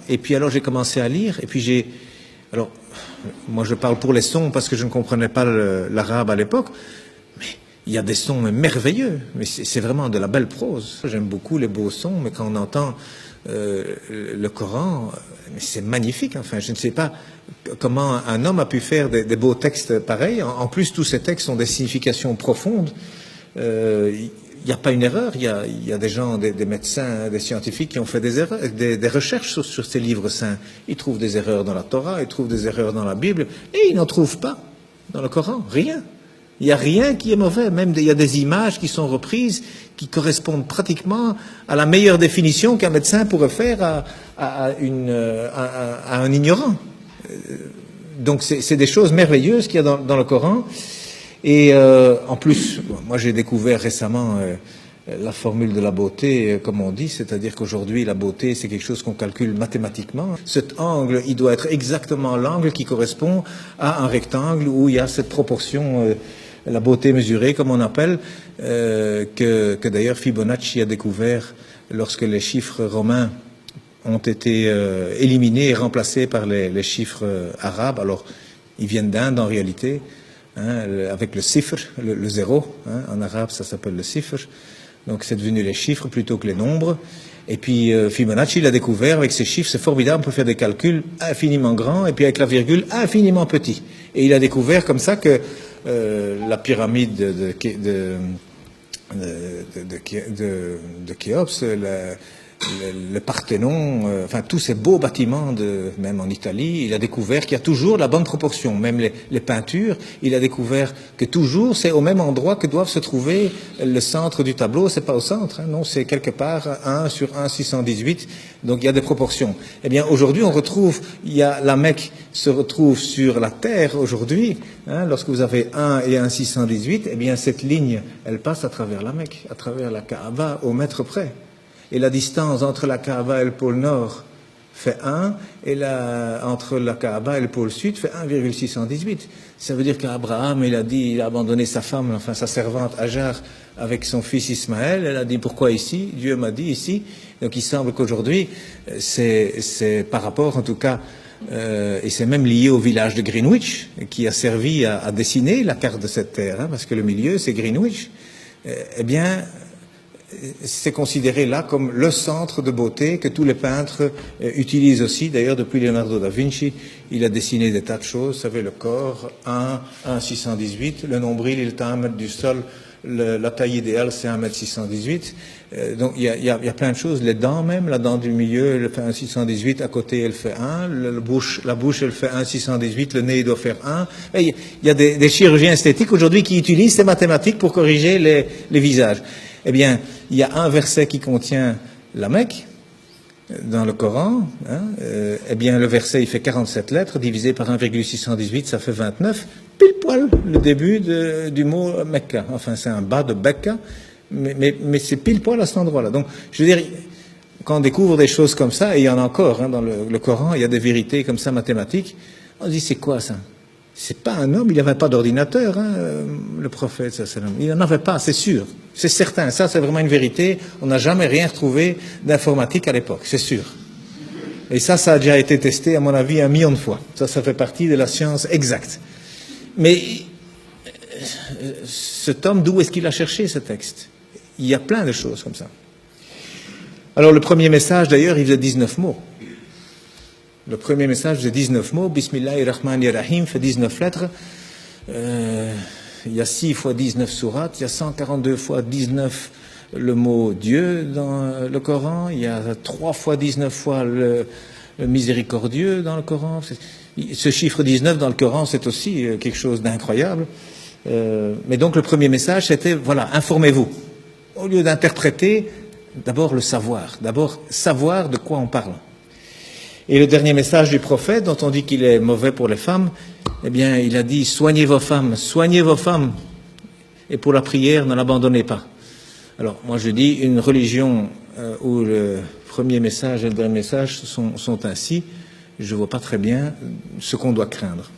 Et puis alors j'ai commencé à lire, et puis alors, moi je parle pour les sons parce que je ne comprenais pas l'arabe à l'époque, mais il y a des sons merveilleux, mais c'est vraiment de la belle prose. J'aime beaucoup les beaux sons, mais quand on entend le Coran, c'est magnifique. Enfin, je ne sais pas comment un homme a pu faire des beaux textes pareils. En plus, tous ces textes ont des significations profondes. Il n'y a pas une erreur. Il y a des gens, des médecins, des scientifiques qui ont fait des erreurs, des recherches sur ces livres saints. Ils trouvent des erreurs dans la Torah, ils trouvent des erreurs dans la Bible, et ils n'en trouvent pas dans le Coran. Rien. Il n'y a rien qui est mauvais. Même il y a des images qui sont reprises, qui correspondent pratiquement à la meilleure définition qu'un médecin pourrait faire à un ignorant. Donc c'est des choses merveilleuses qu'il y a dans le Coran. Et en plus, moi j'ai découvert récemment la formule de la beauté, comme on dit, c'est-à-dire qu'aujourd'hui la beauté c'est quelque chose qu'on calcule mathématiquement. Cet angle, il doit être exactement l'angle qui correspond à un rectangle où il y a cette proportion, la beauté mesurée comme on appelle, que d'ailleurs Fibonacci a découvert lorsque les chiffres romains ont été éliminés et remplacés par les chiffres arabes. Alors ils viennent d'Inde en réalité. Avec le sifr, le zéro, en arabe ça s'appelle le sifr, donc c'est devenu les chiffres plutôt que les nombres. Et puis Fibonacci l'a découvert avec ces chiffres, c'est formidable, on peut faire des calculs infiniment grands et puis avec la virgule infiniment petit. Et il a découvert comme ça que la pyramide de Khéops, le Parthénon, enfin tous ces beaux bâtiments, même en Italie, il a découvert qu'il y a toujours la bonne proportion. Même les peintures, il a découvert que toujours c'est au même endroit que doivent se trouver le centre du tableau. C'est pas au centre, non, c'est quelque part 1 sur 1,618. Donc il y a des proportions. Eh bien aujourd'hui on retrouve, la Mecque se retrouve sur la terre aujourd'hui. Lorsque vous avez 1 et 1,618, eh bien cette ligne, elle passe à travers la Mecque, à travers la Kaaba au mètre près. Et la distance entre la Kaaba et le pôle Nord fait 1, et entre la Kaaba et le pôle Sud fait 1,618. Ça veut dire qu'Abraham, il a abandonné sa femme, enfin sa servante Hajar, avec son fils Ismaël. Elle a dit pourquoi ici? Dieu m'a dit ici. Donc il semble qu'aujourd'hui, c'est par rapport en tout cas, et c'est même lié au village de Greenwich, qui a servi à dessiner la carte de cette terre, parce que le milieu c'est Greenwich. Eh bien, c'est considéré là comme le centre de beauté que tous les peintres utilisent aussi. D'ailleurs, depuis Leonardo da Vinci, il a dessiné des tas de choses. Vous savez, le corps, 1,618, le nombril, il est à 1 mètre du sol, la taille idéale, c'est 1,618 m. Donc, il y a plein de choses. Les dents même, la dent du milieu, elle fait 1,618, à côté, elle fait 1. La bouche, elle fait 1,618, le nez, il doit faire 1. Et il y a des chirurgiens esthétiques aujourd'hui qui utilisent ces mathématiques pour corriger les visages. Eh bien, il y a un verset qui contient la Mecque dans le Coran. Eh bien, le verset, il fait 47 lettres, divisé par 1,618, ça fait 29. Pile poil le début du mot Mecca. Enfin, c'est un bas de Becca, mais c'est pile poil à cet endroit-là. Donc, je veux dire, quand on découvre des choses comme ça, et il y en a encore dans le Coran, il y a des vérités comme ça mathématiques, on se dit, c'est quoi ça? C'est pas un homme, il n'avait pas d'ordinateur, le prophète, il n'en avait pas, c'est sûr, c'est certain, ça c'est vraiment une vérité, on n'a jamais rien retrouvé d'informatique à l'époque, c'est sûr. Et ça a déjà été testé, à mon avis, 1 million de fois. Ça fait partie de la science exacte. Mais cet homme, d'où est-ce qu'il a cherché ce texte? Il y a plein de choses comme ça. Alors le premier message, d'ailleurs, il faisait 19 mots. Le premier message faisait 19 mots, Bismillahirrahmanirrahim, fait 19 lettres. Il y a 6 fois 19 sourates, il y a 142 fois 19 le mot Dieu dans le Coran, il y a 3 fois 19 fois le miséricordieux dans le Coran. Ce chiffre 19 dans le Coran, c'est aussi quelque chose d'incroyable. Mais donc le premier message, c'était, voilà, informez-vous. Au lieu d'interpréter, d'abord le savoir, d'abord savoir de quoi on parle. Et le dernier message du prophète, dont on dit qu'il est mauvais pour les femmes, eh bien, il a dit, soignez vos femmes, et pour la prière, ne l'abandonnez pas. Alors, moi je dis, une religion où le premier message et le dernier message sont ainsi, je ne vois pas très bien ce qu'on doit craindre.